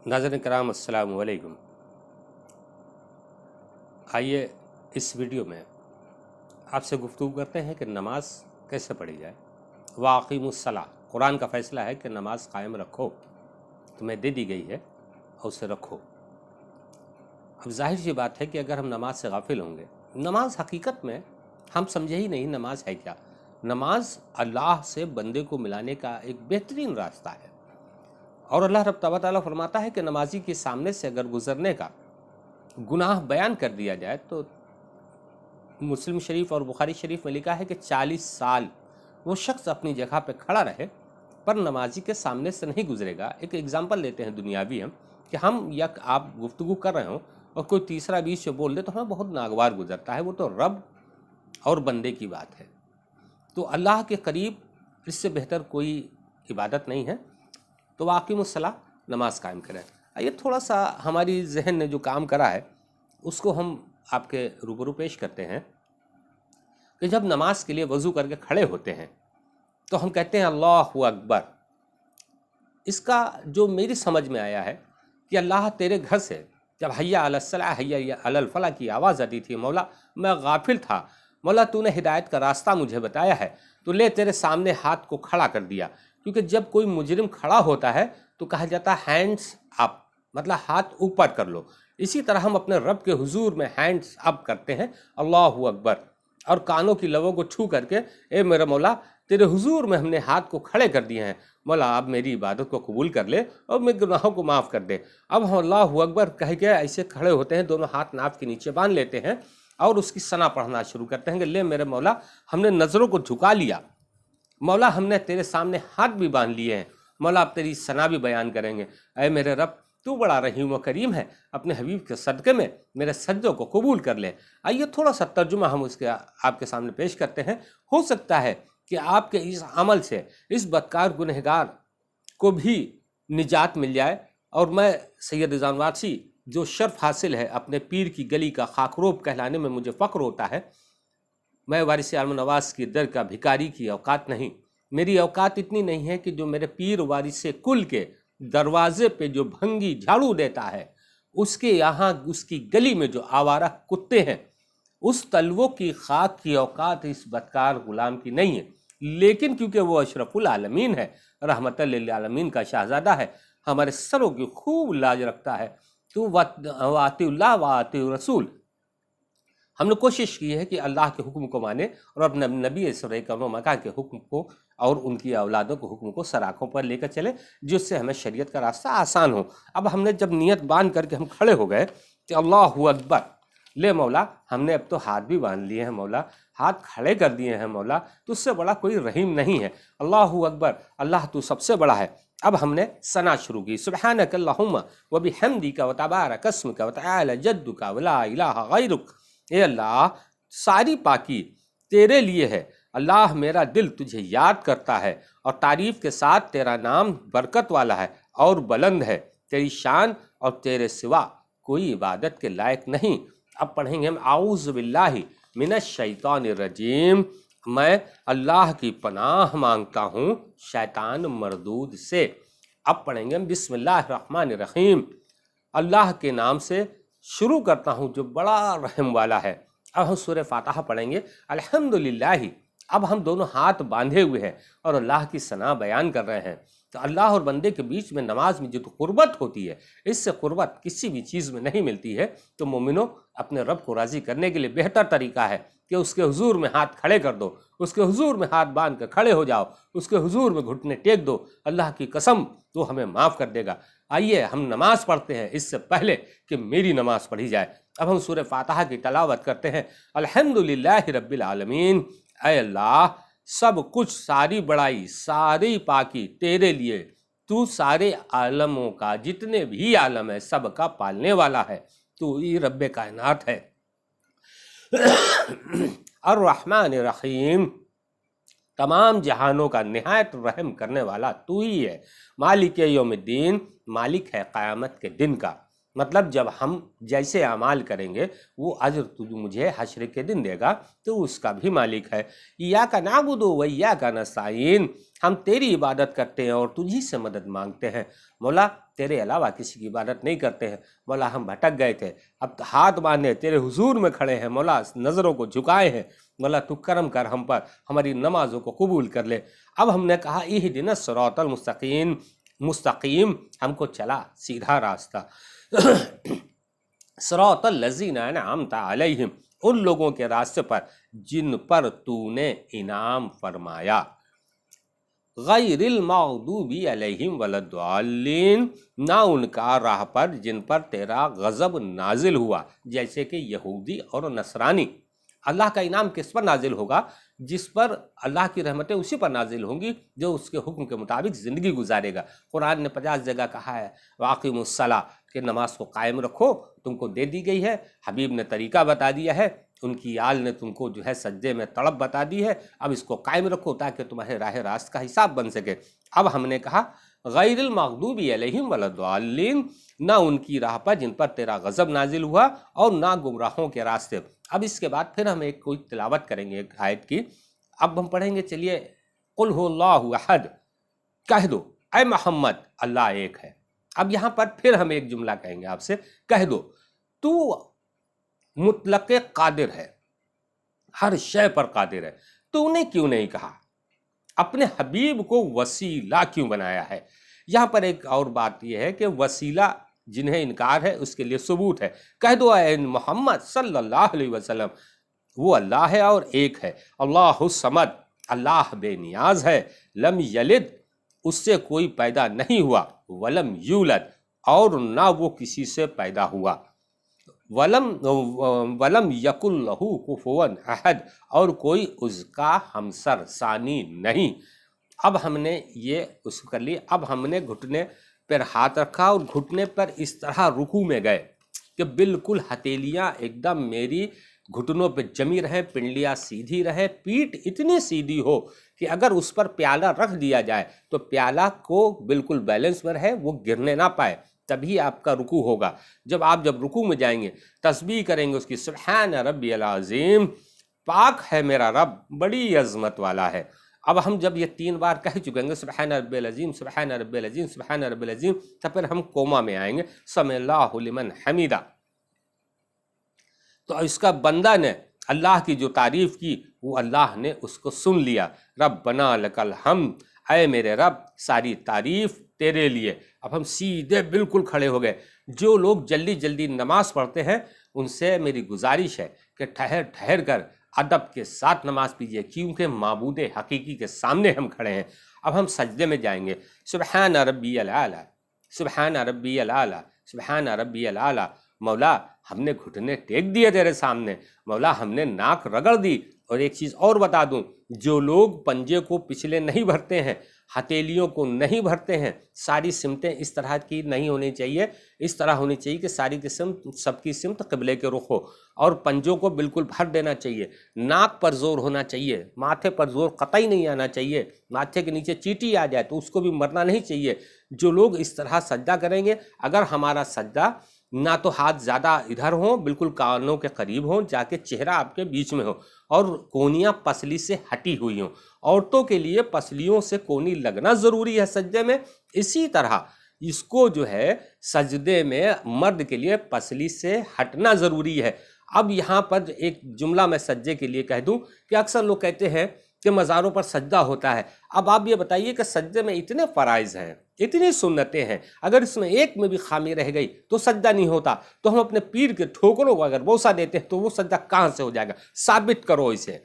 नाज़रीन करام अस्सलाम वालेकुम। आइए इस वीडियो में आपसे गुफ्तगू करते हैं कि नमाज कैसे पढ़ी जाए। वाक़िमुस्सलाह, कुरान का फ़ैसला है कि नमाज कायम रखो, तुम्हें दे दी गई है और उसे रखो। अब जाहिर सी बात है कि अगर हम नमाज से गाफिल होंगे, नमाज हकीकत में हम समझे ही नहीं नमाज है क्या। नमाज अल्लाह से बंदे को मिलाने का एक बेहतरीन रास्ता है और अल्लाह रब तआला फरमाता है कि नमाजी के सामने से अगर गुजरने का गुनाह बयान कर दिया जाए तो मुस्लिम शरीफ और बुखारी शरीफ में लिखा है कि 40 साल वो शख्स अपनी जगह पे खड़ा रहे पर नमाजी के सामने से नहीं गुजरेगा। एक एग्जांपल लेते हैं दुनियावी हम कि हम या आप गुफ्तगू कर रहे हो और कोई तीसरा बीच से बोल दे तो हमें बहुत नागवार गुजरता है। वो तो रब और बंदे की बात है। तो अल्लाह के करीब इससे बेहतर कोई इबादत नहीं है। तो वाक़िमुस्सलाह, नमाज कायम करें। ये थोड़ा सा हमारी जहन ने जो काम करा है उसको हम आपके रूबरू पेश करते हैं कि जब नमाज के लिए वज़ू करके खड़े होते हैं तो हम कहते हैं अल्लाहु अकबर। इसका जो मेरी समझ में आया है कि अल्लाह तेरे घर से जब हैया अलस्सलाह हैया अलल फलाह की आवाज़ आती थी, मौला मैं गाफिल था, मौला तूने हिदायत का रास्ता मुझे बताया है, तो ले तेरे सामने हाथ को खड़ा कर दिया। क्योंकि जब कोई मुजरिम खड़ा होता है तो कहा जाता है हैंड्स अप, मतलब हाथ ऊपर कर लो। इसी तरह हम अपने रब के हुजूर में हैंड्स अप करते हैं, अल्लाहु अकबर, और कानों की लबों को छू करके ए मेरा मौला तेरे हुजूर में हमने हाथ को खड़े कर दिए हैं, मौला आप मेरी इबादत को कबूल कर ले और मेरे गुनाहों को माफ़ कर दे। अब हम अल्लाहु अकबर कह के ऐसे खड़े होते हैं, दोनों हाथ नाफ के नीचे बांध लेते हैं और उसकी सना पढ़ना शुरू करते हैं कि ले मेरे मौला हमने नज़रों को झुका लिया, मौला हमने तेरे सामने हाथ भी बांध लिए हैं, मौला आप तेरी सना भी बयान करेंगे। ऐ मेरे रब तू बड़ा रहीम व करीम है, अपने हबीब के सदक़े में मेरे सज्जों को कबूल कर ले। आइए थोड़ा सा तर्जुमा हम उसके आपके सामने पेश करते हैं। हो सकता है कि आपके इस अमल से इस बदकार गुनहगार को भी निजात मिल जाए और मैं सैयद जानवासी जो शर्फ हासिल है अपने पीर की गली का खाकरोब कहलाने में मुझे फ़ख्र होता है। मैं वारिस आलम नवाज़ की दर का भिखारी की औकात नहीं, मेरी औकात इतनी नहीं है कि जो मेरे पीर वारिस कुल के दरवाजे पे जो भंगी झाड़ू देता है उसके यहाँ उसकी गली में जो आवारा कुत्ते हैं उस तलवों की खाक की औकात इस बदकार गुलाम की नहीं है। लेकिन क्योंकि वो अशरफुल आलमीन है, रहमतल लिल आलमीन का शहजादा है, हमारे सरों की खूब लाज रखता है, तो वातिउल्लाह वातिउ रसूल हमने कोशिश की है कि अल्लाह के हुक्म को माने और अपने नबी सल्लल्लाहु अलैहि वसल्लम के हुक्म को और उनकी औलादों के हुक्म को सराखों पर लेकर चले, जिससे हमें शरीयत का रास्ता आसान हो। अब हमने जब नियत बांध करके हम खड़े हो गए कि अल्लाहु अकबर, ले मौला हमने अब तो हाथ भी बांध लिए हैं, मौला हाथ खड़े कर दिए हैं, मौला तुझसे बड़ा कोई रहीम नहीं है, अल्लाहु अकबर, अल्लाह तू सबसे बड़ा है। अब हमने सना शुरू की, सुब्हानक अल्लाहुम्मा व बिहम्दिका व तबारक अस्मुका व तआला जद्दुका व ला इलाहा गैरुक। ए अल्लाह सारी पाकी तेरे लिए है, अल्लाह मेरा दिल तुझे याद करता है और तारीफ़ के साथ तेरा नाम बरकत वाला है और बुलंद है, तेरी शान और तेरे सिवा कोई इबादत के लायक नहीं। अब पढ़ेंगे हम आऊज़ु बिल्लाहि मिनश शैतानिर रजीम, मैं अल्लाह की पनाह मांगता हूँ शैतान मरदूद से। अब पढ़ेंगे हम बिस्मिल्लाहिर रहमानिर रहीम, अल्लाह के नाम से शुरू करता हूँ जो बड़ा रहम वाला है। अब हम सूरह फातिहा पढ़ेंगे अल्हम्दुलिल्लाह। अब हम दोनों हाथ बांधे हुए हैं और अल्लाह की सना बयान कर रहे हैं। तो अल्लाह और बंदे के बीच में नमाज में जो कुर्बत होती है, इससे कुर्बत किसी भी चीज़ में नहीं मिलती है। तो मोमिनो अपने रब को राज़ी करने के लिए बेहतर तरीका है कि उसके हुजूर में हाथ खड़े कर दो, उसके हुजूर में हाथ बांध कर खड़े हो जाओ, उसके हुजूर में घुटने टेक दो, अल्लाह की कसम तो हमें माफ़ कर देगा। आइए हम नमाज पढ़ते हैं इससे पहले कि मेरी नमाज पढ़ी जाए। अब हम सूरह फातिहा की तलावत करते हैं। अल्हम्दुलिल्लाहि रब्बिल आलमीन, ऐ अल्लाह सब कुछ सारी बड़ाई सारी पाकी तेरे लिए, तू सारे आलमों का जितने भी आलम है सब का पालने वाला है, तू ही रब्बे कायनात है। अर्रहमानिर रहीम, तमाम जहानों का निहायत रहम करने वाला तू ही है। मालिक यौमिद्दीन, मालिक है क़यामत के दिन का। مطلب جب ہم جیسے اعمال کریں گے وہ اجر تجھ مجھے حشر کے دن دے گا، تو اس کا بھی مالک ہے۔ ایاک نعبد و ایاک نستعین، ہم تیری عبادت کرتے ہیں اور تجھی سے مدد مانگتے ہیں، مولا تیرے علاوہ کسی کی عبادت نہیں کرتے ہیں۔ مولا ہم بھٹک گئے تھے، اب ہاتھ باندھے تیرے حضور میں کھڑے ہیں، مولا نظروں کو جھکائے ہیں، مولا تو کرم کر ہم پر، ہماری نمازوں کو قبول کر لے۔ اب ہم نے کہا اہدنا الصراط المستقیم، مستقیم ہم کو چلا سیدھا راستہ، صراط الذین انعمت علیہم، ان لوگوں کے راستے پر جن پر تو نے انعام فرمایا، غیر المغضوب علیہم ولا الضالین، نہ ان کا راہ پر جن پر تیرا غضب نازل ہوا، جیسے کہ یہودی اور نصرانی۔ اللہ کا انعام کس پر نازل ہوگا؟ جس پر اللہ کی رحمتیں اسی پر نازل ہوں گی جو اس کے حکم کے مطابق زندگی گزارے گا۔ قرآن نے 50 جگہ کہا ہے واقیم الصلاۃ، کہ نماز کو قائم رکھو، تم کو دے دی گئی ہے، حبیب نے طریقہ بتا دیا ہے، ان کی آل نے تم کو جو ہے سجدے میں تڑپ بتا دی ہے، اب اس کو قائم رکھو تاکہ تمہارے راہ راست کا حساب بن سکے۔ اب ہم نے کہا غیر المغضوب علیہم ولا الضالین، نہ ان کی راہ پر جن پر تیرا غضب نازل ہوا اور نہ گمراہوں کے راستے۔ اب اس کے بعد پھر ہم ایک کوئی تلاوت کریں گے ایک آیت کی۔ اب ہم پڑھیں گے، چلیے قل هو اللہ احد، کہہ دو اے محمد اللہ ایک ہے۔ اب یہاں پر پھر ہم ایک جملہ کہیں گے آپ سے، کہہ دو تو مطلق قادر ہے، ہر شے پر قادر ہے، تو نے کیوں نہیں کہا؟ اپنے حبیب کو وسیلہ کیوں بنایا ہے؟ یہاں پر ایک اور بات یہ ہے کہ وسیلہ جنہیں انکار ہے اس کے لیے ثبوت ہے۔ کہہ دو اے محمد صلی اللہ علیہ وسلم، وہ اللہ ہے اور ایک ہے، اللہ الصمد، اللہ بے نیاز ہے، لم یلد، اس سے کوئی پیدا نہیں ہوا، ولم یولد، اور نہ وہ کسی سے پیدا ہوا، ولم یکن لہ کفوا احد، اور کوئی اس کا ہمسر ثانی نہیں۔ اب ہم نے یہ اس کر لی۔ اب ہم نے گھٹنے پر ہاتھ رکھا اور گھٹنے پر اس طرح رکوع میں گئے کہ بالکل ہتھیلیاں ایک دم میری گھٹنوں پہ جمی رہیں، پنڈلیاں سیدھی رہے، پیٹھ اتنی سیدھی ہو کہ اگر اس پر پیالہ رکھ دیا جائے تو پیالہ کو بالکل بیلنس میں رہے، وہ گرنے نہ پائے، تبھی آپ کا رکوع ہوگا۔ جب رکوع میں جائیں گے تسبیح کریں گے اس کی، سبحان ربی العظیم، پاک ہے میرا رب، بڑی عظمت والا ہے۔ اب ہم جب یہ 3 بار کہہ چکیں گے سبحان ربی العظیم، سبحان ربی العظیم، سبحان ربی العظیم، تب پھر ہم کوما میں آئیں گے، سمع اللہ لمن حمیدہ۔ تو اس کا بندہ نے اللہ کی جو تعریف کی وہ اللہ نے اس کو سن لیا، ربنا لک الحمد، اے میرے رب ساری تعریف تیرے لیے۔ اب ہم سیدھے بالکل کھڑے ہو گئے۔ جو لوگ جلدی جلدی نماز پڑھتے ہیں ان سے میری گزارش ہے کہ ٹھہر ٹھہر کر ادب کے ساتھ نماز پڑھیے، کیونکہ معبود حقیقی کے سامنے ہم کھڑے ہیں۔ اب ہم سجدے میں جائیں گے، سبحان ربی الاعلی، سبحان ربی الاعلی، سبحان ربی الاعلی۔ مولا ہم نے گھٹنے ٹیک دیے تیرے سامنے، مولا ہم نے ناک رگڑ دی۔ اور ایک چیز اور بتا دوں، جو لوگ پنجے کو پچھلے نہیں بھرتے ہیں، ہتھیلیوں کو نہیں بھرتے ہیں، ساری سمتیں اس طرح کی نہیں ہونی چاہیے، اس طرح ہونی چاہیے کہ ساری کی سمت، سب کی سمت قبلے کے رخ ہو، اور پنجوں کو بالکل بھر دینا چاہیے، ناک پر زور ہونا چاہیے، ماتھے پر زور قطعی نہیں آنا چاہیے، ماتھے کے نیچے چیٹی آ جائے تو اس کو بھی مرنا نہیں چاہیے۔ جو لوگ اس طرح سجدہ کریں گے، اگر ہمارا سجدہ نہ تو ہاتھ زیادہ ادھر ہوں، بالکل کانوں کے قریب ہوں، جا کے چہرہ آپ کے بیچ میں ہو، اور کونیاں پسلی سے ہٹی ہوئی ہوں۔ عورتوں کے لیے پسلیوں سے کونی لگنا ضروری ہے سجدے میں، اسی طرح اس کو جو ہے سجدے میں مرد کے لیے پسلی سے ہٹنا ضروری ہے۔ اب یہاں پر ایک جملہ میں سجدے کے لیے کہہ دوں کہ اکثر لوگ کہتے ہیں کہ مزاروں پر سجدہ ہوتا ہے۔ اب آپ یہ بتائیے کہ سجدے میں اتنے فرائض ہیں، اتنی سنتیں ہیں، اگر اس میں ایک میں بھی خامی رہ گئی تو سجدہ نہیں ہوتا، تو ہم اپنے پیر کے ٹھوکروں کو اگر بوسہ دیتے ہیں تو وہ سجدہ کہاں سے ہو جائے گا؟ ثابت کرو اسے۔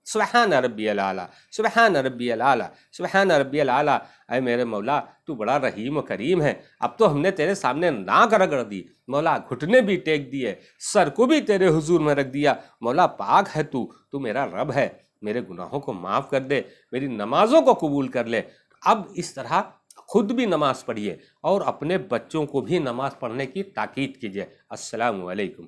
سبحان ربی الاعلی، سبحان ربی الاعلی، سبحان ربی الاعلی۔ اے میرے مولا تو بڑا رحیم و کریم ہے، اب تو ہم نے تیرے سامنے ناک رگڑ دی، مولا گھٹنے بھی ٹیک دیے، سر کو بھی تیرے حضور میں رکھ دیا، مولا پاک ہے تو میرا رب ہے، میرے گناہوں کو معاف کر دے، میری نمازوں کو قبول کر لے۔ اب اس طرح خود بھی نماز پڑھیے اور اپنے بچوں کو بھی نماز پڑھنے کی تاکید کیجیے۔ السلام علیکم۔